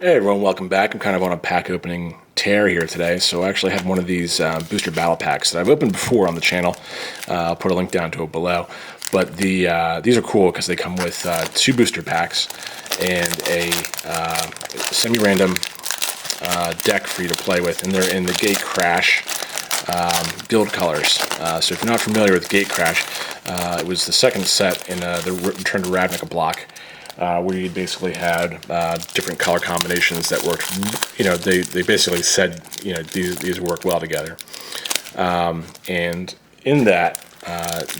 Hey everyone, welcome back. I'm kind of on a pack opening tear here today, so I actually have one of these booster battle packs that I've opened before on the channel. I'll put a link down to it below. But these are cool because they come with two booster packs and a semi-random deck for you to play with, and they're in the Gatecrash guild colors. So if you're not familiar with Gatecrash, it was the second set in the Return to Ravnica block. Where you basically had different color combinations that worked. They basically said, these work well together. And in that,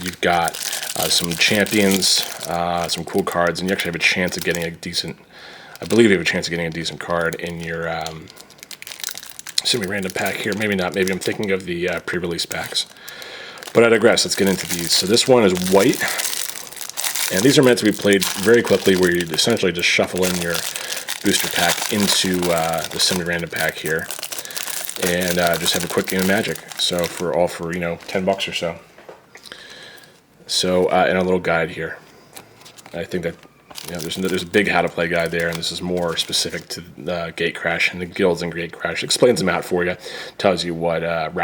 you've got some champions, some cool cards, and you actually have a chance of getting a decent. I believe you have a chance of getting a decent card in your semi-random pack here. Maybe not. Maybe I'm thinking of the pre-release packs. But I digress. Let's get into these. So this one is white. And these are meant to be played very quickly, where you essentially just shuffle in your booster pack into the semi-random pack here, and just have a quick game of Magic. So for $10 or so. So and a little guide here. I think that there's a big how to play guide there, and this is more specific to Gatecrash and the guilds in Gatecrash. Explains them out for you, tells you what what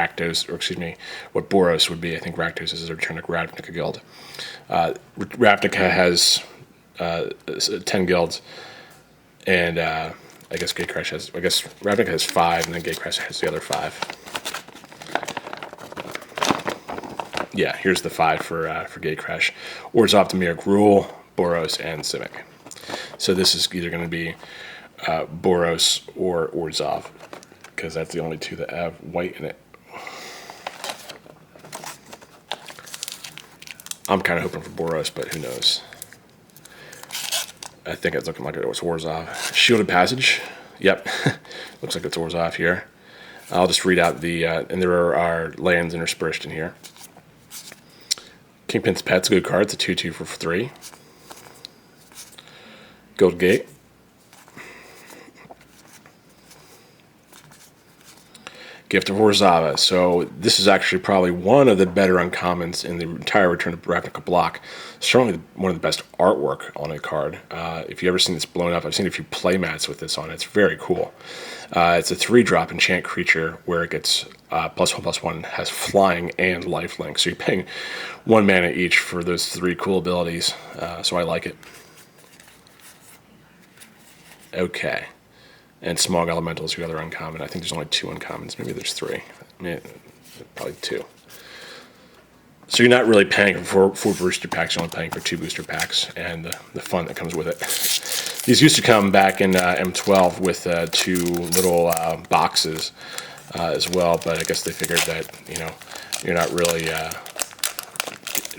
Boros would be. I think Rakdos is a Return to Ravnica guild. Ravnica has 10 guilds, and I guess Ravnica has 5, and then Gatecrash has the other 5. Yeah, here's the 5 for Gatecrash. Orzhov, Dimir, Gruul, Boros, and Simic. So this is either going to be Boros or Orzhov, because that's the only two that have white in it. I'm kind of hoping for Boros, but who knows? I think it's looking like it was Orzhov. Shielded Passage. Yep. Looks like it's Orzhov here. I'll just read out the... and there are lands interspersed in here. Kingpin's Pet's a good card. It's a 2/2 for 3. Gold Gate. Gift of Orzhova. So this is actually probably one of the better uncommons in the entire Return to Ravnica block. Certainly one of the best artwork on a card. If you've ever seen this blown up, I've seen a few playmats with this on it. It's very cool. It's a 3-drop enchant creature where it gets +1/+1, has flying and lifelink. So you're paying 1 mana each for those 3 cool abilities. So I like it. Okay. And Smog Elementals, the other uncommon. I think there's only 2 uncommons. Maybe there's 3. Probably 2. So you're not really paying for 4 booster packs. You're only paying for 2 booster packs and the fun that comes with it. These used to come back in M12 with 2 little boxes as well, but I guess they figured that you're not really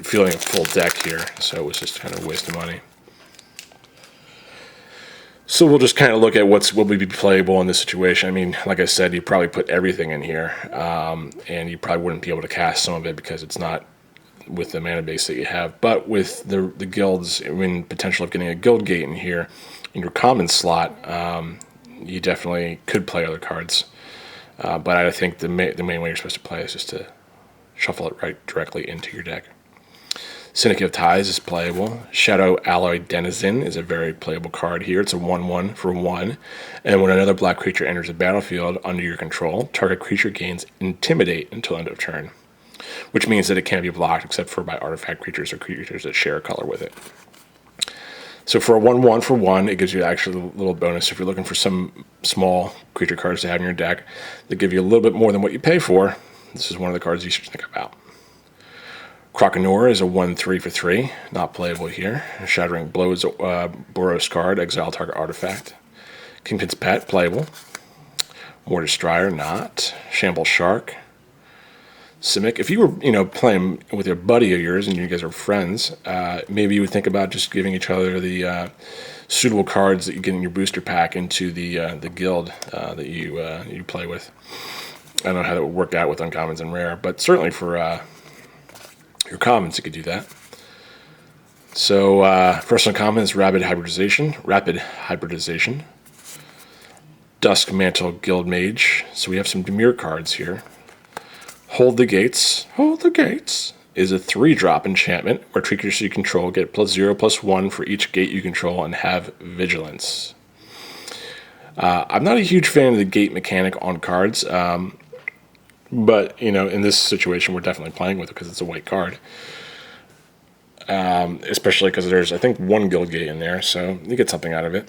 feeling a full deck here, so it was just kind of a waste of money. So we'll just kind of look at what would be playable in this situation. I mean, like I said, you probably put everything in here, and you probably wouldn't be able to cast some of it because it's not with the mana base that you have. But with the guilds, potential of getting a guild gate in here, in your common slot, you definitely could play other cards. But I think the main way you're supposed to play is just to shuffle it right directly into your deck. Syndicate of Ties is playable. Shadow Alloy Denizen is a very playable card here. It's a 1/1 for 1. And when another black creature enters the battlefield under your control, target creature gains Intimidate until end of turn, which means that it can't be blocked except for by artifact creatures or creatures that share a color with it. So for a 1/1 for 1, it gives you actually a little bonus if you're looking for some small creature cards to have in your deck that give you a little bit more than what you pay for. This is one of the cards you should think about. Croconor is a 1/3 for 3, not playable here. Shattering Blows, Boros card, exile target artifact. Kingpin's Pet, playable. Mortis Strider, not. Shamble Shark. Simic. If you were, playing with a buddy of yours and you guys are friends, maybe you would think about just giving each other the suitable cards that you get in your booster pack into the guild that you play with. I don't know how that would work out with uncommons and rare, but certainly for your commons, you could do that. So first uncommon is Rapid Hybridization. Dusk Mantle Guild Mage. So we have some Dimir cards here. Hold the Gates is a 3-drop enchantment where creatures you control get +0/+1 for each gate you control and have vigilance. I'm not a huge fan of the gate mechanic on cards, but in this situation, we're definitely playing with it because it's a white card. Especially because there's, I think, one guild gate in there, so you get something out of it.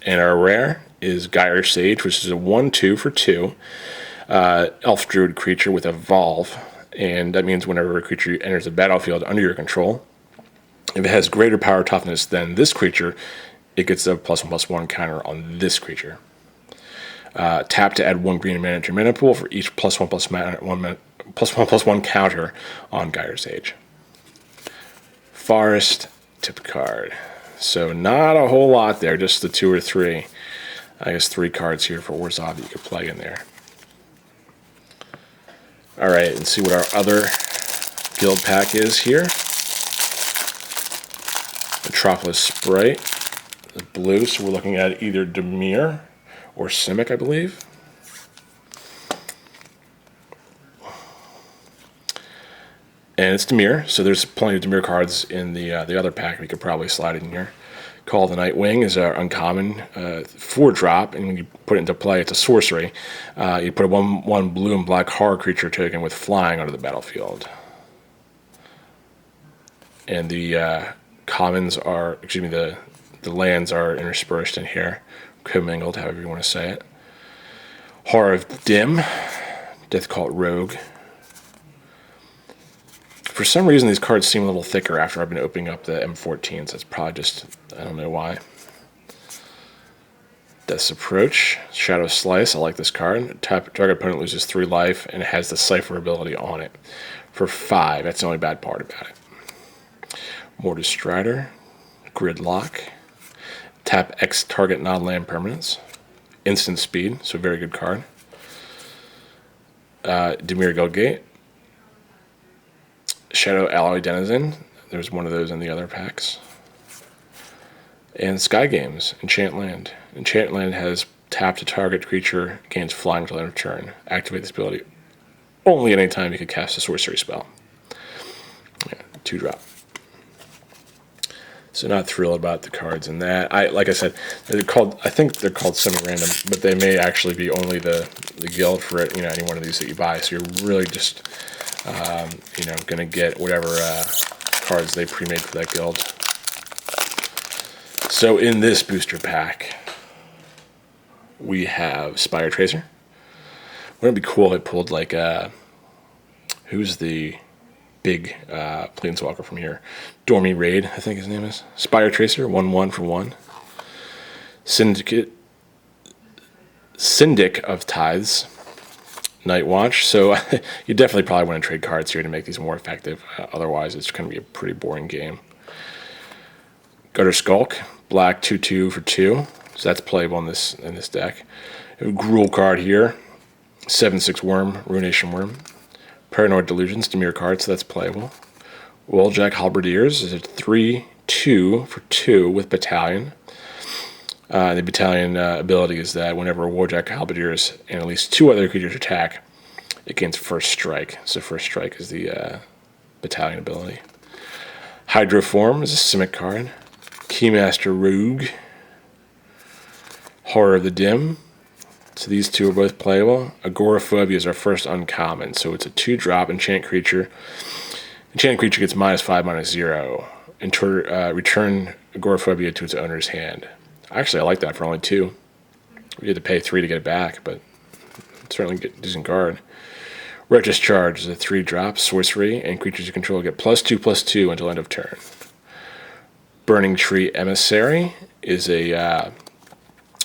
And our rare is Gyre Sage, which is a 1/2 for 2 elf druid creature with Evolve, and that means whenever a creature enters the battlefield under your control, if it has greater power toughness than this creature, it gets a +1/+1 counter on this creature. Tap to add 1 green mana to your mana pool for each +1/+1 counter on Gyre Sage. Forest tip card. So not a whole lot there, just the 2 or 3. I guess 3 cards here for Orzhov that you could play in there. All right, and see what our other guild pack is here. Metropolis Sprite, the blue, so we're looking at either Dimir or Simic, I believe. And it's Dimir, so there's plenty of Dimir cards in the other pack we could probably slide in here. Call the Nightwing is our uncommon 4-drop, and when you put it into play, it's a sorcery. You put a 1/1 blue and black horror creature token with flying onto the battlefield. And the commons are, the lands are interspersed in here, commingled, however you want to say it. Horror of Dim, Death Cult Rogue. For some reason, these cards seem a little thicker after I've been opening up the M14s. That's probably just, I don't know why. Death's Approach, Shadow Slice. I like this card. Target opponent loses 3 life, and it has the Cipher ability on it for 5. That's the only bad part about it. Mortis Strider, Gridlock. Tap X target non-land permanents. Instant speed, so very good card. Dimir Guildgate. Shadow Alloy Denizen. There's one of those in the other packs. And Sky Games, Enchant Land. Enchant Land has tapped a target creature, gains flying until end of turn. Activate this ability only at any time you can cast a sorcery spell. Yeah, 2-drop. So not thrilled about the cards in that. Like I said, they're called, I think they're called semi-random, but they may actually be only the guild for any one of these that you buy. So you're really just going to get whatever cards they pre-made for that guild. So in this booster pack, we have Spire Tracer. Wouldn't it be cool if it pulled like who's the big planeswalker from here? Dormy Raid, I think his name is. Spire Tracer, 1/1 for 1. Syndic of Tithes. Night Watch. So you definitely probably want to trade cards here to make these more effective. Otherwise, it's going to be a pretty boring game. Gutter Skulk, black 2/2 for 2. So that's playable in this deck. A Gruul card here. 7/6 Worm, Ruination Worm. Paranoid Delusions, Dimir card, so that's playable. Walljack Halberdiers is a 3/2 for 2 with Battalion. The Battalion ability is that whenever a Warjack Halberdiers and at least 2 other creatures attack, it gains First Strike. So First Strike is the Battalion ability. Hydroform is a Simic card. Keymaster Rogue. Horror of the Dim. So these 2 are both playable. Agoraphobia is our first uncommon. So it's a 2-drop enchant creature. Enchanted creature gets -5/-0. Return Agoraphobia to its owner's hand. Actually, I like that for only 2. We had to pay 3 to get it back, but certainly a decent card. Reckless Charge is a 3-drop sorcery, and creatures you control get +2/+2 until end of turn. Burning Tree Emissary is a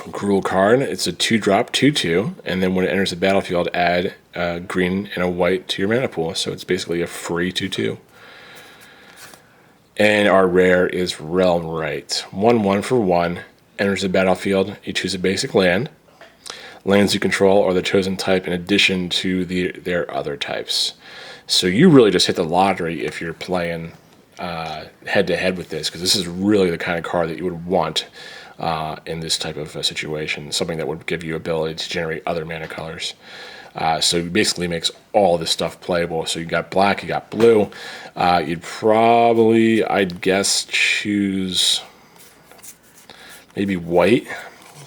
Gruul card. It's a 2-drop 2/2, and then when it enters the battlefield, add a green and a white to your mana pool. So it's basically a free 2/2. And our rare is Realm Right. 1/1 for 1. Enters the battlefield, you choose a basic land. Lands you control are the chosen type in addition to their other types. So you really just hit the lottery if you're playing head-to-head with this, because this is really the kind of card that you would want in this type of situation. Something that would give you ability to generate other mana colors. So it basically makes all this stuff playable. So you got black, you got blue. You'd probably, I'd guess, choose maybe white,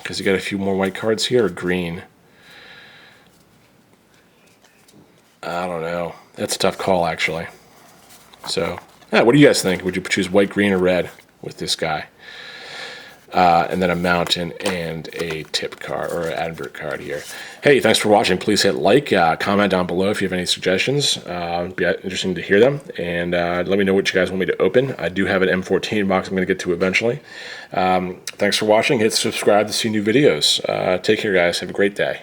Because you got a few more white cards here, or green. I don't know. That's a tough call, actually. So, yeah, what do you guys think? Would you choose white, green, or red with this guy? And then a mountain and a tip card or an advert card here. Hey, thanks for watching. Please hit like, comment down below if you have any suggestions. It'd be interesting to hear them. And let me know what you guys want me to open. I do have an M14 box I'm going to get to eventually. Thanks for watching. Hit subscribe to see new videos. Take care, guys. Have a great day.